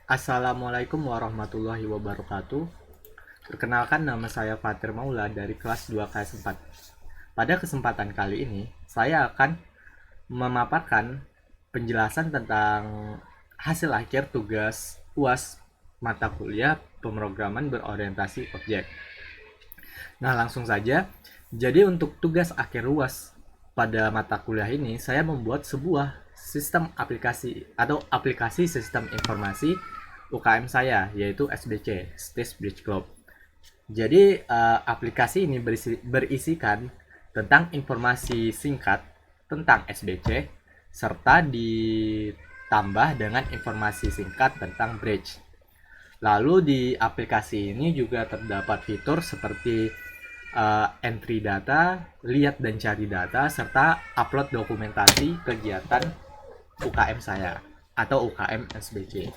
Assalamualaikum warahmatullahi wabarakatuh. Perkenalkan, nama saya Fatir Maula dari kelas 2 KS 4. Pada kesempatan kali ini, saya akan memaparkan penjelasan tentang hasil akhir tugas UAS mata kuliah pemrograman berorientasi objek. Nah, langsung saja. Jadi untuk tugas akhir UAS pada mata kuliah ini, saya membuat sebuah sistem aplikasi atau aplikasi sistem informasi UKM saya, yaitu SBC, Stage Bridge Club. Jadi aplikasi ini berisikan tentang informasi singkat tentang SBC serta ditambah dengan informasi singkat tentang bridge. Lalu di aplikasi ini juga terdapat fitur seperti entry data, lihat dan cari data, serta upload dokumentasi kegiatan UKM saya atau UKM SBC.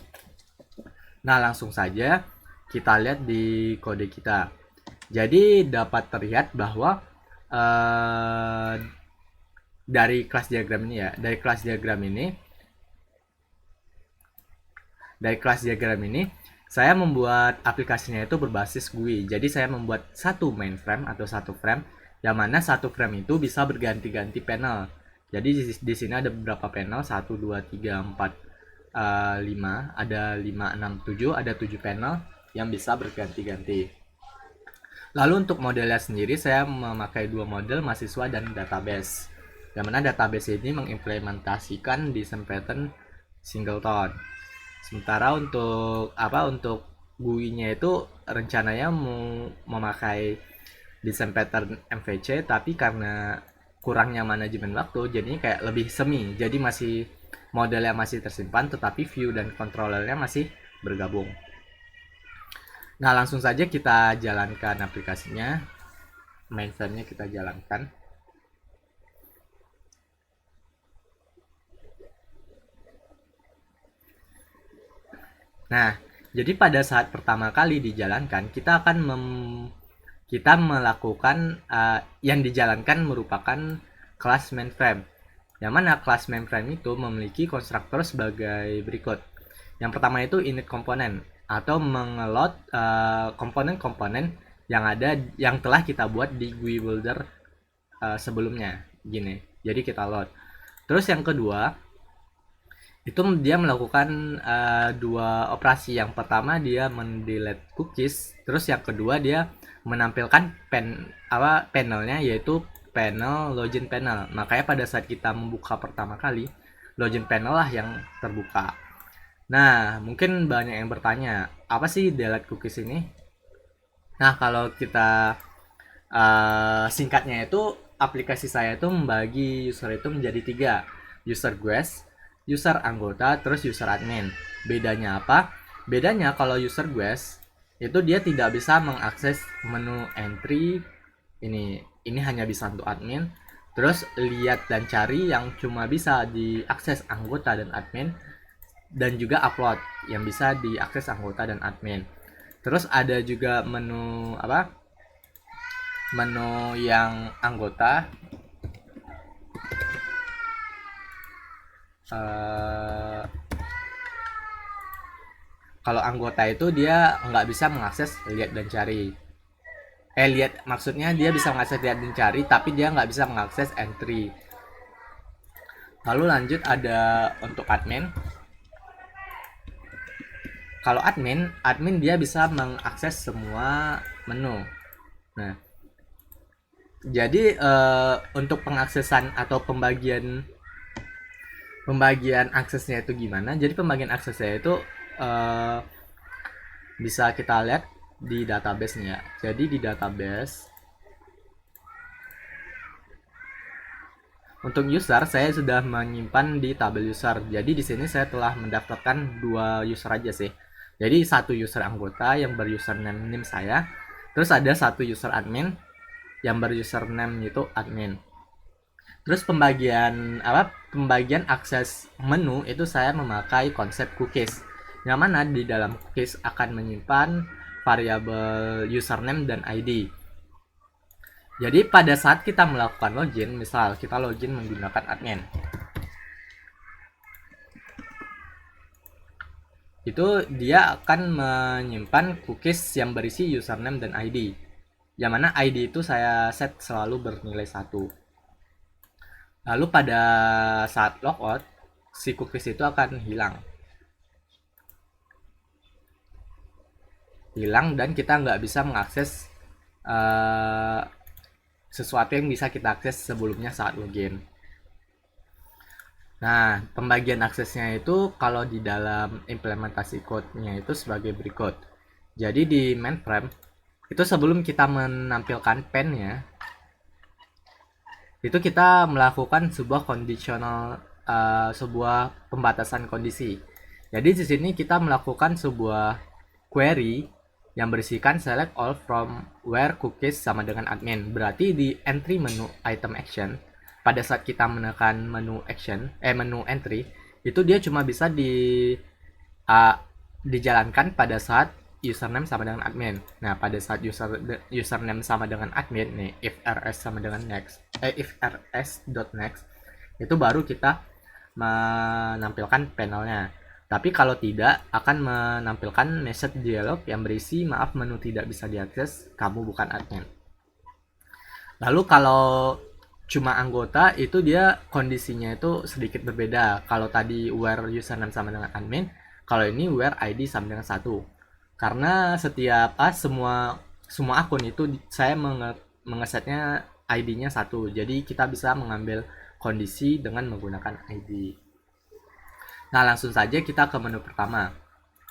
Nah, langsung saja kita lihat di kode kita. Jadi dapat terlihat bahwa eh, dari kelas diagram ini ya, dari kelas diagram ini saya membuat aplikasinya itu berbasis GUI. Jadi saya membuat satu mainframe atau satu frame, yang mana satu frame itu bisa berganti-ganti panel. Jadi di sini ada beberapa panel, 1 2 3 4 5, ada 5 6 7, ada 7 panel yang bisa berganti-ganti. Lalu untuk modelnya sendiri saya memakai dua model, mahasiswa dan database. Yang mana database ini mengimplementasikan design pattern singleton. Sementara untuk GUI-nya itu rencananya mau memakai design pattern MVC, tapi karena kurangnya manajemen waktu jadi kayak lebih semi. Jadi masih modelnya masih tersimpan, tetapi view dan controllernya masih bergabung. Nah, langsung saja kita jalankan aplikasinya. Mainframe-nya kita jalankan. Nah, jadi pada saat pertama kali dijalankan, kita melakukan yang dijalankan merupakan kelas mainframe. Yang mana kelas mainframe itu memiliki konstruktor sebagai berikut. Yang pertama itu init komponen atau mengelot komponen-komponen yang telah kita buat di GUI builder sebelumnya gini. Jadi kita load. Terus yang kedua itu dia melakukan dua operasi. Yang pertama dia mendelete cookies, terus yang kedua dia menampilkan panelnya, yaitu panel login panel. Makanya pada saat kita membuka pertama kali, login panel lah yang terbuka. Nah, mungkin banyak yang bertanya, apa sih delete cookies ini? Nah, kalau kita singkatnya itu, aplikasi saya itu membagi user itu menjadi tiga: user guest, user anggota, terus user admin. Bedanya apa? Bedanya kalau user guest itu dia tidak bisa mengakses menu entry ini hanya bisa untuk admin. Terus lihat dan cari yang cuma bisa diakses anggota dan admin, dan juga upload yang bisa diakses anggota dan admin. Terus ada juga menu yang anggota. uh, Kalau anggota itu dia nggak bisa mengakses lihat dan cari. Lihat maksudnya dia bisa mengakses lihat dan cari, tapi dia nggak bisa mengakses entry. Lalu lanjut ada untuk admin. Kalau admin dia bisa mengakses semua menu. Nah, jadi untuk pengaksesan atau pembagian aksesnya itu gimana? Jadi pembagian aksesnya itu bisa kita lihat di database-nya. Jadi di database untuk user saya sudah menyimpan di tabel user. Jadi di sini saya telah mendaftarkan dua user aja sih. Jadi satu user anggota yang berusername name saya, terus ada satu user admin yang berusername itu admin. Terus pembagian akses menu itu saya memakai konsep cookies, yang mana di dalam cookies akan menyimpan variabel username dan ID. Jadi pada saat kita melakukan login, misal kita login menggunakan admin. itu dia akan menyimpan cookies yang berisi username dan ID. Yang mana ID itu saya set selalu bernilai 1. Lalu pada saat logout, si cookies itu akan hilang. Dan kita nggak bisa mengakses sesuatu yang bisa kita akses sebelumnya saat login. Nah, pembagian aksesnya itu kalau di dalam implementasi code-nya itu sebagai berikut. Jadi di mainframe, itu sebelum kita menampilkan pen-nya, itu kita melakukan sebuah conditional, sebuah pembatasan kondisi. Jadi di sini kita melakukan sebuah query yang berisikan select all from where cookies sama dengan admin. Berarti di entry menu item action, pada saat kita menekan menu entry, itu dia cuma bisa dijalankan pada saat username sama dengan admin. Nah, pada saat username sama dengan admin nih, if rs sama dengan next, if rs.next, itu baru kita menampilkan panelnya. Tapi kalau tidak, akan menampilkan message dialog yang berisi maaf menu tidak bisa diakses, kamu bukan admin. Lalu kalau cuma anggota, itu dia kondisinya itu sedikit berbeda. Kalau tadi where username sama dengan admin, kalau ini where ID sama dengan 1. Karena setiap semua akun itu saya mengesetnya ID-nya 1. Jadi kita bisa mengambil kondisi dengan menggunakan ID. Nah, langsung saja kita ke menu pertama.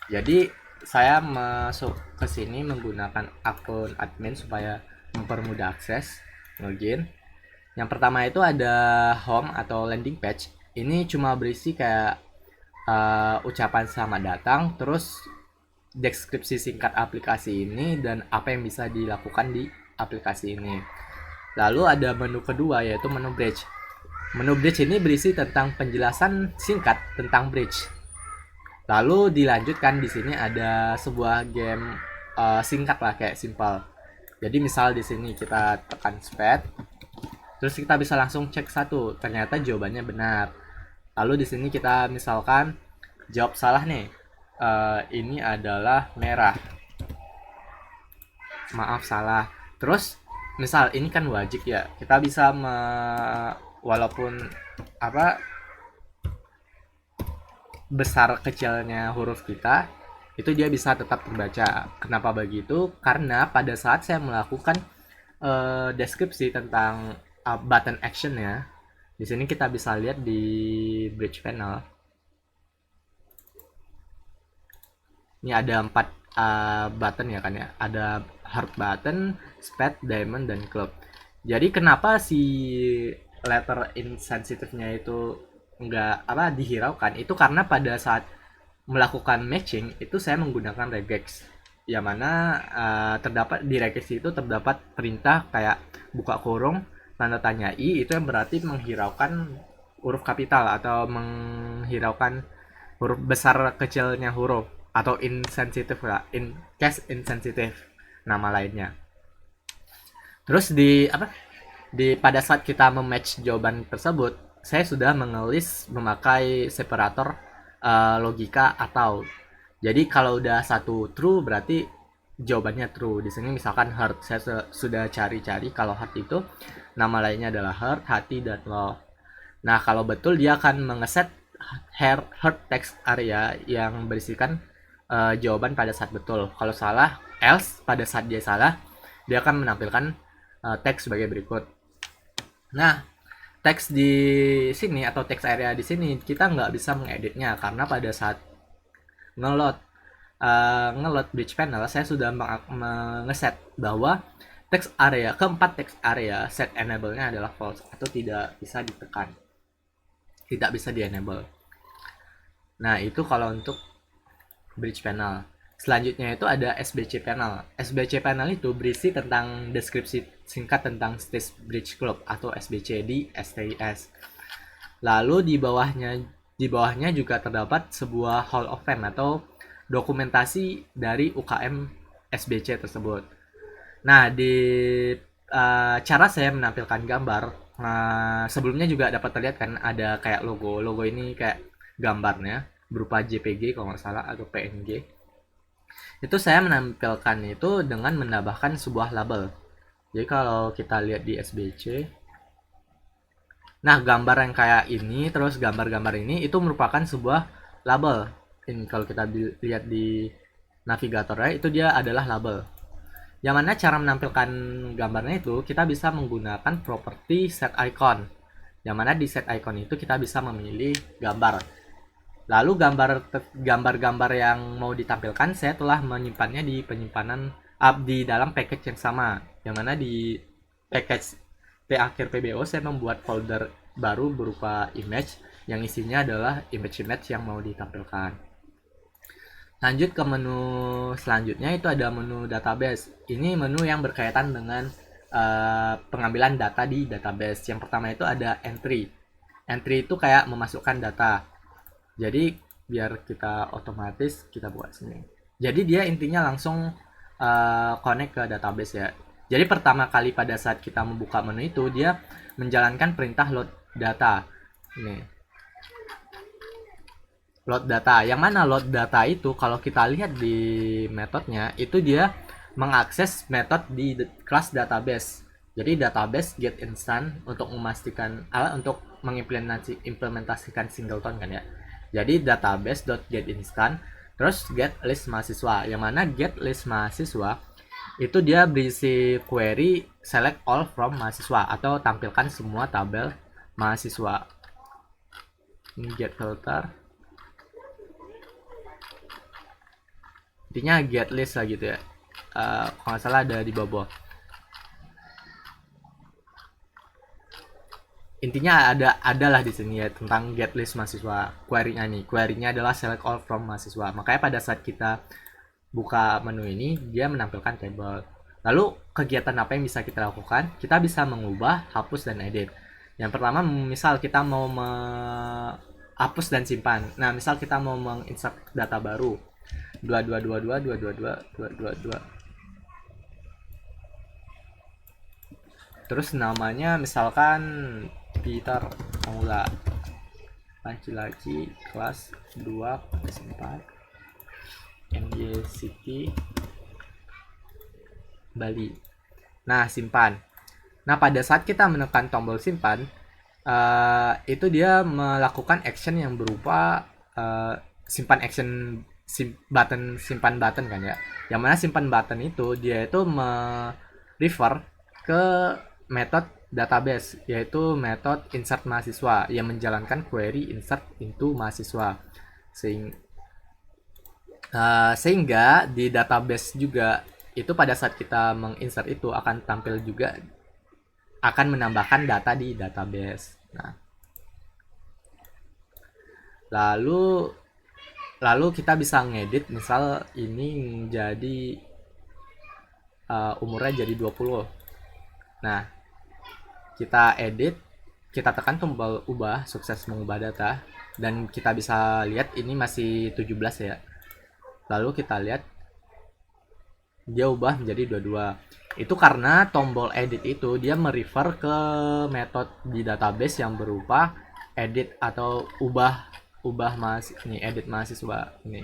Jadi saya masuk ke sini menggunakan akun admin supaya mempermudah akses login. Yang pertama itu ada home atau landing page. Ini cuma berisi kayak ucapan selamat datang, terus deskripsi singkat aplikasi ini dan apa yang bisa dilakukan di aplikasi ini. Lalu ada menu kedua yaitu menu bridge. Menu bridge ini berisi tentang penjelasan singkat tentang bridge. Lalu dilanjutkan di sini ada sebuah game singkat lah, kayak simple. Jadi misal di sini kita tekan space, terus kita bisa langsung cek satu, ternyata jawabannya benar. Lalu di sini kita misalkan jawab salah nih. Ini adalah merah. Maaf, salah. Terus misal ini kan wajib ya, kita bisa walaupun besar kecilnya huruf kita, itu dia bisa tetap terbaca. Kenapa begitu? Karena pada saat saya melakukan deskripsi tentang button action ya, di sini kita bisa lihat di bridge panel. Ini ada 4 button ya kan ya. Ada heart button, spade, diamond, dan club. Jadi kenapa si letter insensitive-nya itu nggak dihiraukan? Itu karena pada saat melakukan matching itu saya menggunakan regex. Yang mana terdapat di regex itu terdapat perintah kayak buka kurung tanda tanya i, itu yang berarti menghiraukan huruf kapital atau menghiraukan huruf besar kecilnya huruf, atau insensitive lah, case insensitive nama lainnya. Terus di pada saat kita mematch jawaban tersebut, saya sudah mengelis memakai separator logika atau. Jadi kalau udah satu true berarti jawabannya true. Di sini misalkan heart, saya sudah cari-cari kalau heart itu nama lainnya adalah heart, hati, dan love. Nah, kalau betul dia akan mengeset heart text area yang berisikan jawaban pada saat betul. Kalau salah, else, pada saat dia salah, dia akan menampilkan teks sebagai berikut. Nah, teks di sini atau teks area di sini kita nggak bisa mengeditnya karena pada saat ngeload bridge panel saya sudah mengeset bahwa teks area, keempat teks area set enable-nya adalah false atau tidak bisa ditekan, tidak bisa di enable. Nah, itu kalau untuk bridge panel. Selanjutnya itu ada SBC panel. SBC panel itu berisi tentang deskripsi singkat tentang Stage Bridge Club atau SBC di STIS. Lalu di bawahnya juga terdapat sebuah Hall of Fame atau dokumentasi dari UKM SBC tersebut. Nah, di cara saya menampilkan gambar, sebelumnya juga dapat terlihat kan ada kayak logo ini kayak gambarnya. berupa JPG kalau nggak salah atau PNG. Itu saya menampilkan itu dengan menambahkan sebuah label. Jadi kalau kita lihat di SBC, nah gambar yang kayak ini, terus gambar-gambar ini itu merupakan sebuah label. Ini kalau kita lihat di navigatornya itu dia adalah label. Yang mana cara menampilkan gambarnya itu kita bisa menggunakan properti set icon. Yang mana di set icon itu kita bisa memilih gambar. Lalu gambar-gambar yang mau ditampilkan saya telah menyimpannya di penyimpanan di dalam package yang sama. Yang mana di package akhir PBO saya membuat folder baru berupa image yang isinya adalah image-image yang mau ditampilkan. Lanjut ke menu selanjutnya, itu ada menu database. Ini menu yang berkaitan dengan pengambilan data di database. Yang pertama itu ada entry. Entry itu kayak memasukkan data. Jadi biar kita otomatis kita buat sini. Jadi dia intinya langsung connect ke database ya. Jadi pertama kali pada saat kita membuka menu itu dia menjalankan perintah load data. Ini. Load data. Yang mana load data itu kalau kita lihat di metodenya itu dia mengakses metode di kelas database. Jadi database get instant untuk memastikan untuk mengimplementasikan singleton kan ya. Jadi database.getInstant terus get list mahasiswa. Yang mana get list mahasiswa itu dia berisi query select all from mahasiswa atau tampilkan semua tabel mahasiswa. Ini get filter. Intinya get list lah gitu ya. Kalau nggak salah ada di bawah. Intinya adalah di sini ya tentang get list mahasiswa. Query-nya nih, query-nya adalah select all from mahasiswa. Makanya pada saat kita buka menu ini dia menampilkan table. Lalu kegiatan apa yang bisa kita lakukan? Kita bisa mengubah, hapus dan edit. Yang pertama misal kita mau hapus dan simpan. Nah, misal kita mau menginsert data baru 2222 terus namanya misalkan Peter Maula Laci kelas 2/4 MJ City Bali. Nah, simpan. Nah, pada saat kita menekan tombol simpan itu dia melakukan action yang berupa simpan action simpan button kan ya. Yang mana simpan button itu dia itu refer ke metode database yaitu metode insert mahasiswa yang menjalankan query insert into mahasiswa. Sehingga di database juga itu pada saat kita menginsert itu akan tampil juga akan menambahkan data di database. Nah, lalu kita bisa ngedit misal ini jadi umurnya jadi 20. Nah, kita edit, kita tekan tombol ubah, sukses mengubah data dan kita bisa lihat ini masih 17 ya. Lalu kita lihat dia ubah menjadi 22. Itu karena tombol edit itu dia merefer ke metode di database yang berupa edit atau ubah ini edit mahasiswa ini.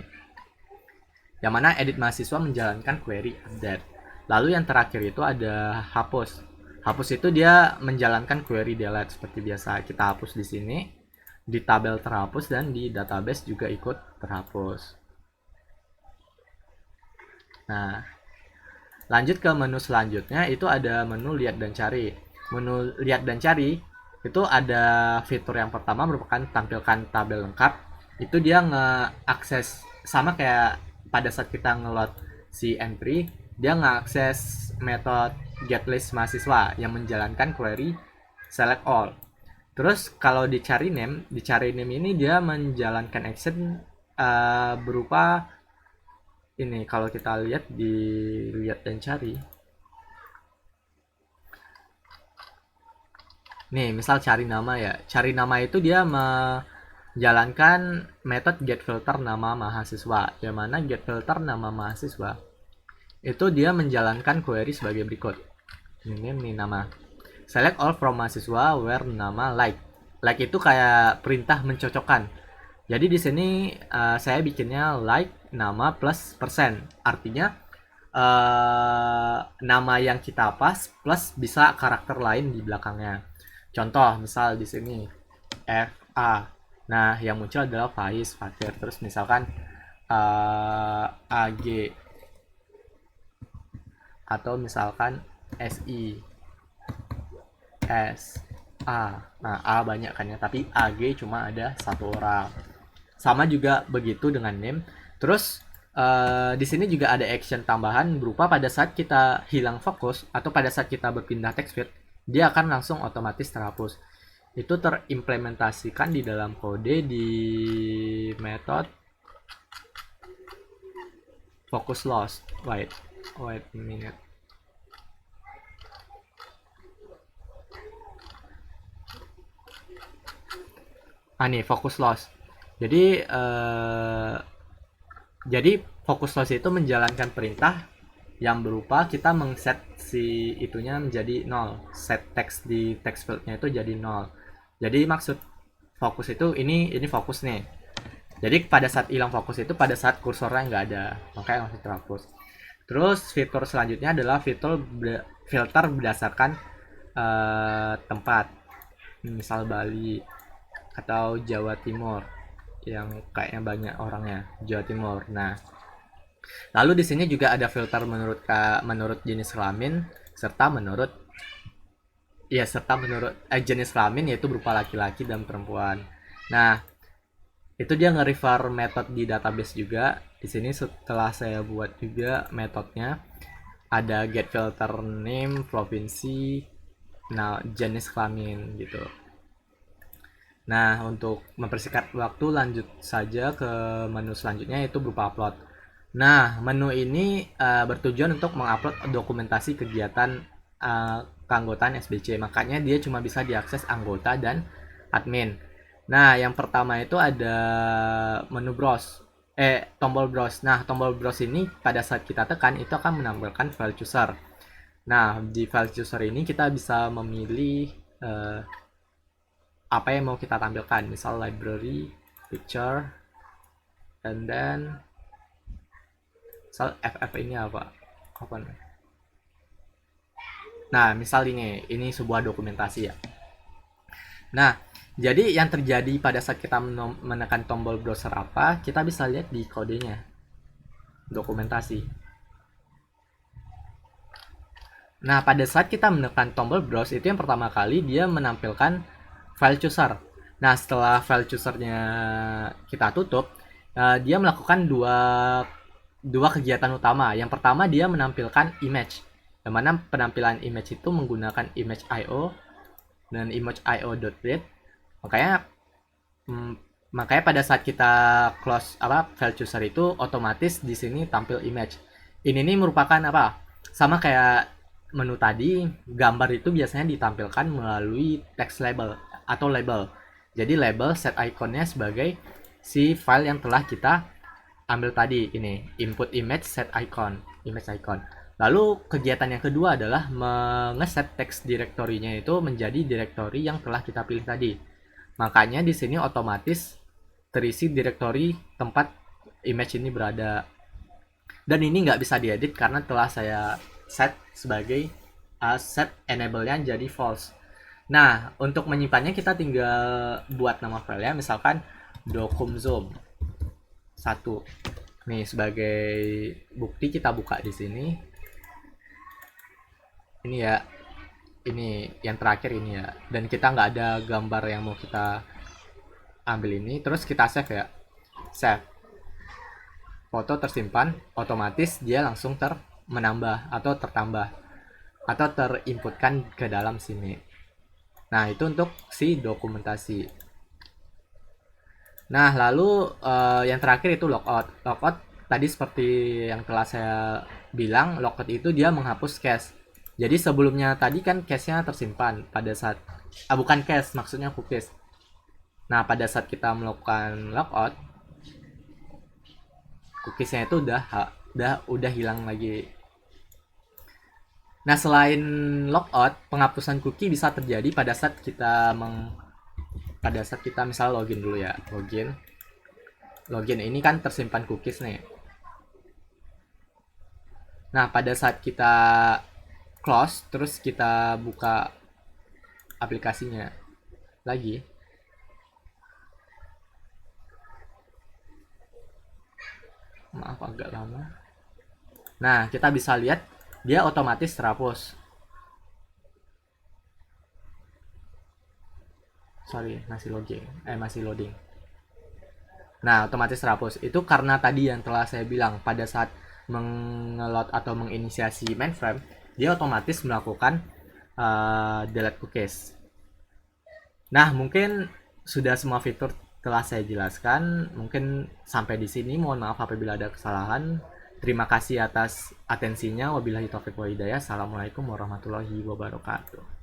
Yang mana edit mahasiswa menjalankan query update. Lalu yang terakhir itu ada hapus. Hapus itu dia menjalankan query delete seperti biasa. Kita hapus di sini, di tabel terhapus dan di database juga ikut terhapus. Nah, lanjut ke menu selanjutnya itu ada menu lihat dan cari. Menu lihat dan cari itu ada fitur yang pertama merupakan tampilkan tabel lengkap. Itu dia ngeakses sama kayak pada saat kita ngeload si entry, dia ngeakses metode get list mahasiswa yang menjalankan query select all. Terus kalau di cari name ini dia menjalankan action berupa ini. Kalau kita lihat di lihat dan cari, nih misal cari nama ya, cari nama itu dia menjalankan metode get filter nama mahasiswa, yang mana get filter nama mahasiswa itu dia menjalankan query sebagai berikut. Ini nama select all from mahasiswa where nama like itu kayak perintah mencocokkan. Jadi di sini saya bikinnya like nama plus persen. Artinya nama yang kita pas plus bisa karakter lain di belakangnya. Contoh misal di sini FA. Nah, yang muncul adalah Faiz, Fatir. Terus misalkan AG atau misalkan SI, S, A. Nah, A banyak kan ya, tapi AG cuma ada satu orang. Sama juga begitu dengan name. Terus di sini juga ada action tambahan berupa pada saat kita hilang fokus atau pada saat kita berpindah text field, dia akan langsung otomatis terhapus. Itu terimplementasikan di dalam kode di method focus loss. Wait a minute. Nih focus loss. Jadi focus loss itu menjalankan perintah yang berupa kita mengset si itunya menjadi 0, set text di text fieldnya itu jadi 0. Jadi maksud fokus itu ini fokus nih. Jadi pada saat hilang fokus itu pada saat kursornya nggak ada, makanya langsung terhapus. Terus fitur selanjutnya adalah filter berdasarkan tempat, misal Bali atau Jawa Timur yang kayaknya banyak orangnya, Jawa Timur. Nah, lalu di sini juga ada filter menurut jenis kelamin serta menurut jenis kelamin, yaitu berupa laki-laki dan perempuan. Nah, itu dia nge-refer method di database juga. Di sini setelah saya buat juga metodenya, ada get filter name, provinsi, nah jenis kelamin gitu. Nah, untuk mempersingkat waktu, lanjut saja ke menu selanjutnya, yaitu berupa upload. Nah, menu ini bertujuan untuk mengupload dokumentasi kegiatan keanggotaan SBC. Makanya dia cuma bisa diakses anggota dan admin. Nah, yang pertama itu ada menu browse. Tombol browse. Nah, tombol browse ini pada saat kita tekan itu akan menampilkan file chooser. Nah, di file chooser ini kita bisa memilih apa yang mau kita tampilkan, misal library, picture, and then misal FF ini apa. Nah, misal ini sebuah dokumentasi ya. Nah, jadi yang terjadi pada saat kita menekan tombol browser apa, kita bisa lihat di kodenya, dokumentasi. Nah, pada saat kita menekan tombol browse itu yang pertama kali dia menampilkan file chooser. Nah, setelah file choosernya kita tutup, dia melakukan dua kegiatan utama. Yang pertama dia menampilkan image, yang mana penampilan image itu menggunakan image.io dan image.io.read. Makanya pada saat kita close file chooser itu otomatis di sini tampil image. Ini merupakan sama kayak menu tadi, gambar itu biasanya ditampilkan melalui text label atau label. Jadi label set iconnya sebagai si file yang telah kita ambil tadi, ini input image set icon, image icon. Lalu kegiatan yang kedua adalah mengeset text directory-nya itu menjadi directory yang telah kita pilih tadi. Makanya di sini otomatis terisi directory tempat image ini berada. Dan ini nggak bisa diedit karena telah saya set sebagai set enable-nya jadi false. Nah, untuk menyimpannya kita tinggal buat nama filenya, misalkan dokumzoom 1. Nih, sebagai bukti kita buka di sini. Ini ya, ini yang terakhir ini ya. Dan kita nggak ada gambar yang mau kita ambil ini. Terus kita save ya. Save. Foto tersimpan, otomatis dia langsung menambah atau tertambah atau terinputkan ke dalam sini. Nah, itu untuk si dokumentasi. Nah, lalu yang terakhir itu logout. Logout tadi seperti yang telah saya bilang, logout itu dia menghapus cache. Jadi sebelumnya tadi kan cache-nya tersimpan pada saat bukan cache, maksudnya cookies. Nah, pada saat kita melakukan logout, cookiesnya itu udah hilang lagi. Nah, selain logout, penghapusan cookie bisa terjadi pada saat kita misal login dulu ya, login. login ini kan tersimpan cookies nih. Nah, pada saat kita close, terus kita buka aplikasinya lagi. Maaf agak lama. Nah, kita bisa lihat dia otomatis terhapus. Sorry, masih loading. Nah, otomatis terhapus. Itu karena tadi yang telah saya bilang, pada saat mengelot atau menginisiasi mainframe, dia otomatis melakukan delete cookies. Nah, mungkin sudah semua fitur telah saya jelaskan. Mungkin sampai di sini. Mohon maaf apabila ada kesalahan. Terima kasih atas atensinya. Wabillahi taufiq wa hidayah. Assalamualaikum warahmatullahi wabarakatuh.